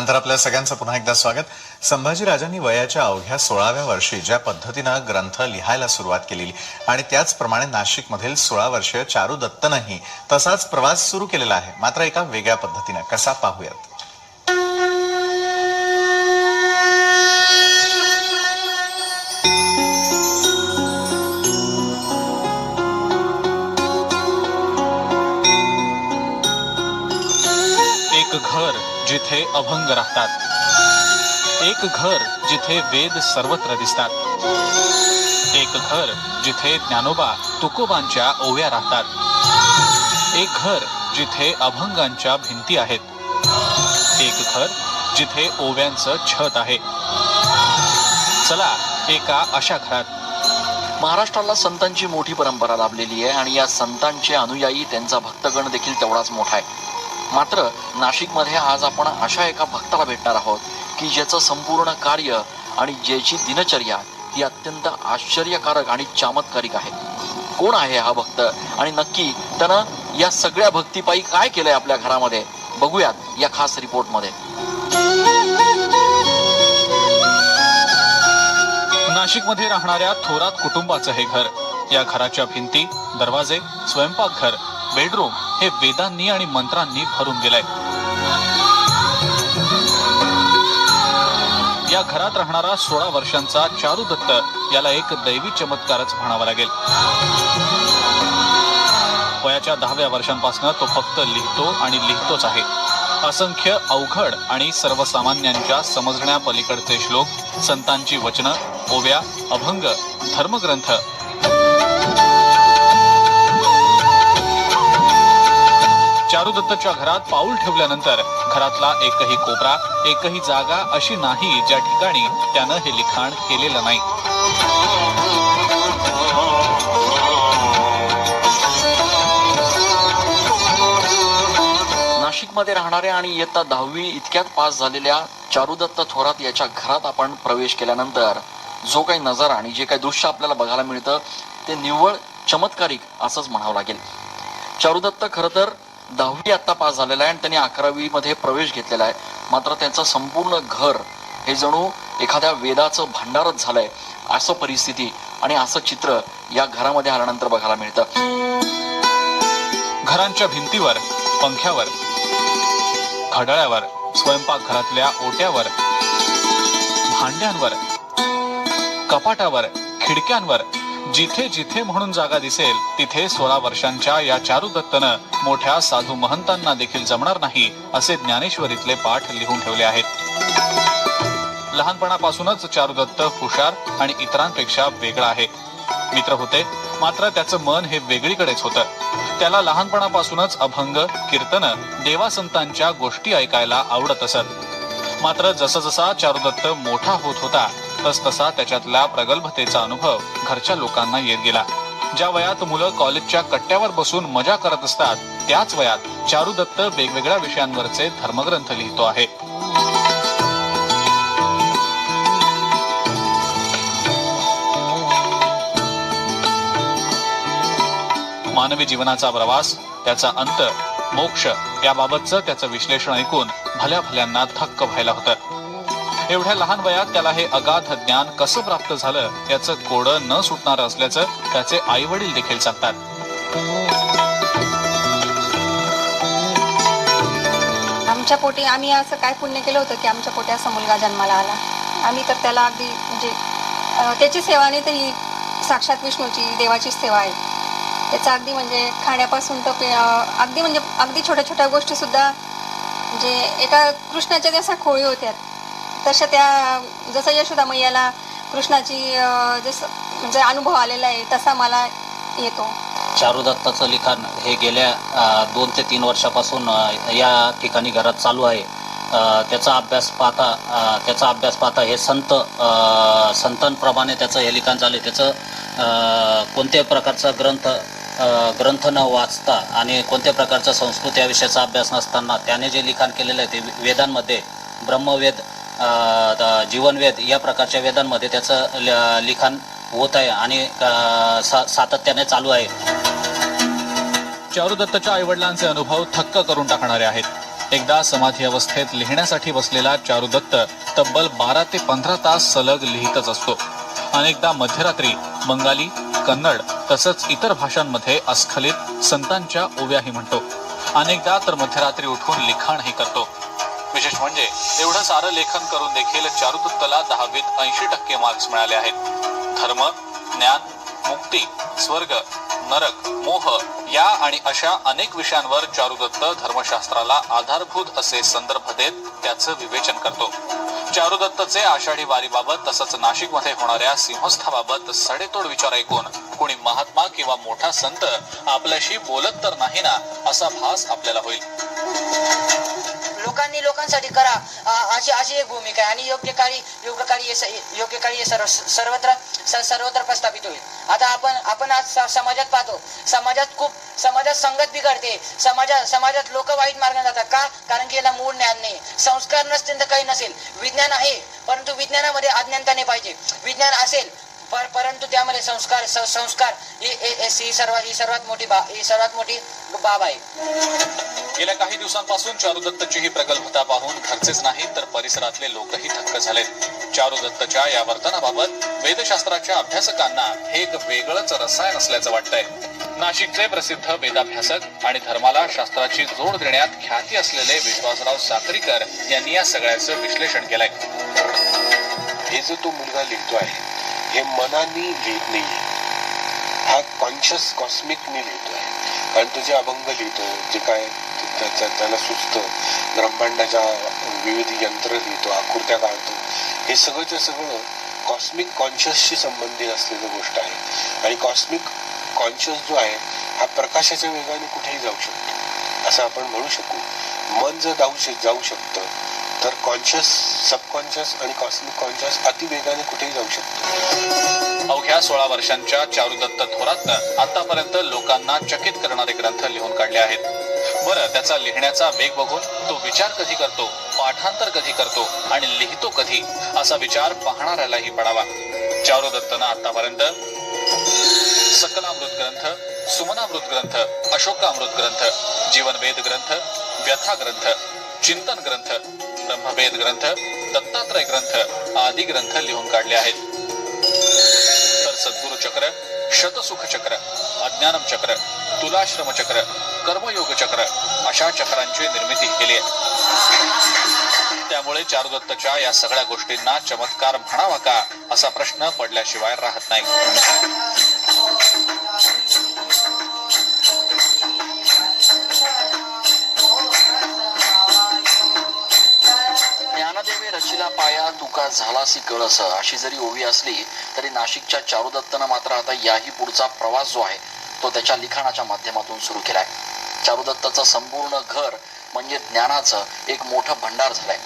त्यानंतर आपल्या सगळ्यांचं पुन्हा एकदा स्वागत। संभाजीराजांनी वयाच्या अवघ्या 16व्या वर्षी ज्या पद्धतीनं ग्रंथ लिहायला सुरुवात केली आणि त्याचप्रमाणे नाशिकमधील 16 वर्षीय चारू दत्तनंही तसाच प्रवास सुरू केलेला आहे, मात्र एका वेगळ्या पद्धतीनं। कसा पाहूयात। एक घर जिथे अभंग राहतात, एक घर जिथे वेद सर्वत्र दिसतात, एक घर जिथे ज्ञानोबा तुकोबांच्या ओव्या राहतात, एक घर जिथे अभंगांच्या भिंती आहेत, एक घर जिथे ओव्यांचं छत आहे। चला एका अशा घरात। महाराष्ट्राला संतांची मोठी परंपरा लाभलेली आहे आणि या संतांचे अनुयायी त्यांचा भक्तगण देखील तेवढाच मोठा आहे। मात्र नाशिकमध्ये आज आपण अशा एका भक्ताला भेटणार आहोत की ज्याचं संपूर्ण कार्य आणि ज्याची दिनचर्या ही अत्यंत आश्चर्यकारक आणि चमत्कारिक आहे। कोण आहे हा भक्त आणि नक्की त्यानं या सगळ्या भक्तीपायी काय केलंय आपल्या घरामध्ये, बघूयात या खास रिपोर्टमध्ये। नाशिकमध्ये राहणाऱ्या थोरात कुटुंबाचं हे घर। या घराच्या भिंती, दरवाजे, स्वयंपाकघर, बेडरूम हे वेदांनी आणि मंत्रांनी भरून गेलंय। या घरात राहणारा 16 वर्षांचा चारू दत्त याला एक दैवी चमत्कारच म्हणावा लागेल। वयाच्या 10व्या वर्षांपासून तो फक्त लिहितो आणि लिहितोच आहे। असंख्य अवघड आणि सर्वसामान्यांच्या समजण्या पलीकडचे श्लोक, संतांची वचनं, ओव्या, अभंग, धर्मग्रंथ। चारू दत्तच्या घरात पाऊल ठेवल्यानंतर घरातला एकही कोपरा, एकही जागा अशी नाही ज्या ठिकाणी त्यानं हे लिखाण केलेलं नाही। नाशिकमध्ये राहणाऱ्या आणि इयत्ता 10वी इतक्यात पास झालेल्या चारुदत्त थोरात याच्या घरात आपण प्रवेश केल्यानंतर जो काही नजारा आणि जे काही दृश्य आपल्याला बघायला मिळतं ते निव्वळ चमत्कारिक असंच म्हणावं लागेल। चारुदत्त खरं तर 10वी आता पास झालेला आहे आणि त्यांनी 11वी मध्ये प्रवेश घेतलेला आहे। मात्र त्यांचं संपूर्ण घर हे जणू एखाद्या वेदाचं भांडारच झालंय, असं परिस्थिती आणि असं चित्र या घरामध्ये आल्यानंतर बघायला मिळतं। घरांच्या भिंतीवर, पंख्यावर, घड्याळावर, स्वयंपाकघरातल्या ओट्यावर, भांड्यांवर, कपाटावर, खिडक्यांवर जिथे जिथे म्हणून जागा दिसेल तिथे 16 वर्षांच्या या चारू दत्तनं मोठ्या साधू महंतांना देखील जमणार नाही असे ज्ञानेश्वरीतले पाठ लिहून ठेवले आहेत। लहानपणापासूनच चारू दत्त हुशार आणि इतरांपेक्षा वेगळा आहे। मित्र होते, मात्र त्याचं मन हे वेगळीकडेच होतं। त्याला लहानपणापासूनच अभंग, कीर्तन, देवासंतांच्या गोष्टी ऐकायला आवडत असत। मात्र जसजसा चारुदत्त मोठा होत होता तसतसा त्याच्यातल्या प्रगल्भतेचा अनुभव घरच्या लोकांना येत गेला। ज्या वयात मुलं कॉलेजच्या कट्ट्यावर बसून मजा करत असतात त्याच वयात चारुदत्त वेगवेगळ्या विषयांवरचे धर्मग्रंथ लिहितो आहे। मानवी जीवनाचा प्रवास, त्याचा अंत, मोक्ष याबाबतचं त्याचं विश्लेषण ऐकून भल्या भल्यांना थक्क व्हायला होतं। एवढ्या लहान वयात त्याला हे अगाध ज्ञान कसं प्राप्त झालं याचं कोडं न सुटणार असल्याचं त्याचे आई वडील देखील सांगतात। आमच्या पोटी आम्ही असं काय पुण्य केलं होतं की आमच्या पोटी असा मुलगा जन्माला आला। आम्ही तर त्याला अगदी म्हणजे त्याची सेवा नाही तर ही साक्षात विष्णूची देवाचीच सेवा आहे। त्याचा अगदी म्हणजे खाण्यापासून तर अगदी छोट्या छोट्या गोष्टी सुद्धा म्हणजे एका कृष्णाच्या जशा खोळी होत्या तशा त्या, जसं यशोदा मैयाला कृष्णाची जसं म्हणजे अनुभव आलेला आहे तसा मला येतो। चारू दत्ताचं लिखाण हे गेल्या 2 ते 3 वर्षापासून या ठिकाणी घरात चालू आहे। त्याचा अभ्यास पाहता हे संतांप्रमाणे त्याचं हे लिखाण झाले। त्याचं कोणत्याही प्रकारचा ग्रंथ न वाचता आणि कोणत्या प्रकारचा संस्कृत या विषयाचा अभ्यास नसताना त्याने जे लिखाण केलेलं आहे ते वेदांमध्ये, ब्रह्मवेद, जीवनवेद या प्रकारच्या वेदांमध्ये त्याचं लिखाण होत आहे आणि सातत्याने चालू आहे। चारू दत्तच्या आईवडिलांचे अनुभव थक्क करून टाकणारे आहेत। एकदा समाधी अवस्थेत लिहिण्यासाठी बसलेला चारुदत्त तब्बल 12 ते 15 तास सलग लिहितच असतो. अनेकदा मध्यरात्री बंगाली, कन्नड तसंच इतर भाषांमध्ये अस्खलित संतांच्या ओव्याही म्हणतो. अनेकदा तर मध्यरात्री उठून लिखाणही करतो. विशेष म्हणजे एवढं सारं लेखन करून देखील चारुदत्तला 10वीत 80% मार्क्स मिळाले आहेत. धर्म, ज्ञान, मुक्ती, स्वर्ग, नरक, मोह या आणि अशा अनेक विषयांवर चारुदत्त धर्मशास्त्राला आधारभूत असे संदर्भ देत त्याचं विवेचन करतो. चारुदत्तचे आषाढी वारीबाबत तसंच नाशिकमध्ये होणाऱ्या सिंहस्थाबाबत सडेतोड विचार ऐकून कोणी महात्मा किंवा मोठा संत आपल्याशी बोलत तर नाही ना असा भास आपल्याला होईल. लोकांनी लोकांसाठी करा अशी एक भूमिका आहे आणि योग्य काळी हे सर्वत्र प्रस्थापित होईल. आता आपण आज समाजात पाहतो, समाजात संगत बिघडते, समाजात लोक वाईट मार्गाने जातात. का? कारण की याला मूळ ज्ञान नाही, संस्कार नसतील तर काही नसेल. विज्ञान आहे परंतु विज्ञानामध्ये अज्ञानता नाही पाहिजे. विज्ञान असेल परंतु त्यामध्ये संस्कार ही सर्वात मोठी बाब आहे. गेल्या काही दिवसांपासून चारुदत्तची ही प्रगल्भता पाहून घरचेच नाही तर परिसरातले लोकही थक्क झालेत. चारुदत्तच्या या वर्तनाबाबत वेदशास्त्राच्या अभ्यासकांना हे एक वेगळंच रसायन असल्याचं वाटतंय. नाशिकचे प्रसिद्ध वेदाभ्यासक आणि धर्माला शास्त्राची जोड देण्यात ख्याती असलेले विश्वासराव साक्रीकर यांनी या सगळ्याचं विश्लेषण केलंय. हे जो तो मुलगा लिहितो आहे हे मनाने लिहित नाहीये, हा कॉन्शियस कॉस्मिकने लिहितो आहे. कारण तो जे अभंग लिहितो, जे काय त्याला सुचतं, ब्रह्मांडाच्या विविध यंत्र लिहितो, आकृत्या काढतो, हे सगळंच्या सगळं कॉस्मिक कॉन्शियसशी संबंधित असलेली गोष्ट आहे. आणि कॉस्मिक कॉन्शियस जो आहे हा प्रकाशाच्या वेगाने कुठेही जाऊ शकतो असं आपण म्हणू शकू. मन जर जाऊ शकतं तर कॉन्शियस, सबकॉन्शियस आणि कॉस्मिक कॉन्शियस अतिवेगाने कुठेही जाऊ शकतो. अवघ्या 16 वर्षांच्या चारुदत्त थोरातनं आतापर्यंत लोकांना चकित करणारे ग्रंथ लिहून काढले आहेत. बरं, त्याचा लिहिण्याचा वेग बघून तो विचार कधी करतो, पाठांतर कधी करतो आणि लिहितो कधी असा विचार पाहणाऱ्यालाही पडावा. चारुदत्तनं आतापर्यंत सकलामृत ग्रंथ, सुमनामृत ग्रंथ, अशोकामृत ग्रंथ, जीवनवेद ग्रंथ, व्यथा ग्रंथ, चिंतन ग्रंथ, ब्रह्मवेद ग्रंथ, दत्तात्रय ग्रंथ आदी ग्रंथ लिहून काढले आहेत. तर सद्गुरु चक्र, शतसुख चक्र, अज्ञानम चक्र, तुलाश्रम चक्र, कर्मयोग चक्र अशा चक्रांची निर्मिती केली आहे. त्यामुळे चारुदत्तच्या या सगळ्या गोष्टींना चमत्कार म्हणावा का असा प्रश्न पडल्याशिवाय राहत नाही. ज्ञानदेवे रचिला पाया तुका झालासी कळस अशी जरी ओवी असली तरी नाशिकच्या चारुदत्तनं मात्र आता याही पुढचा प्रवास जो आहे तो त्याच्या लिखाणाच्या माध्यमातून सुरू केलाय. चारुदत्तचं संपूर्ण घर म्हणजे ज्ञानाचं एक मोठं भंडार झालंय.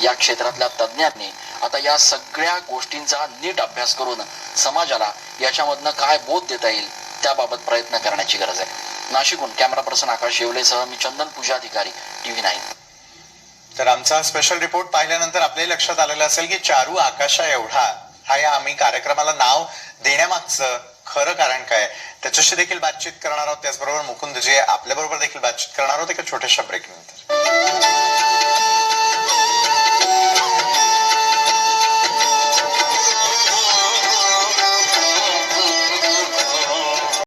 या क्षेत्रातल्या तज्ज्ञांनी आता या सगळ्या गोष्टींचा नीट अभ्यास करून समाजाला याच्यामधनं काय बोध देता येईल त्याबाबत प्रयत्न करण्याची गरज आहे. नाशिकहून कॅमेरा पर्सन आकाश येवलेसह मी चंदन पूजाधिकारी, TV9. तर आमचा स्पेशल रिपोर्ट पाहिल्यानंतर आपल्याही लक्षात आलेलं असेल की चारू आकाशा एवढा हा या आम्ही कार्यक्रमाला नाव देण्यामागचं खरं कारण काय, त्याच्याशी देखील बातचीत करणार आहोत. त्याचबरोबर मुकुंद जे आपल्या बरोबर देखील बातचीत करणार आहोत एका छोट्याशा ब्रेक नंतर.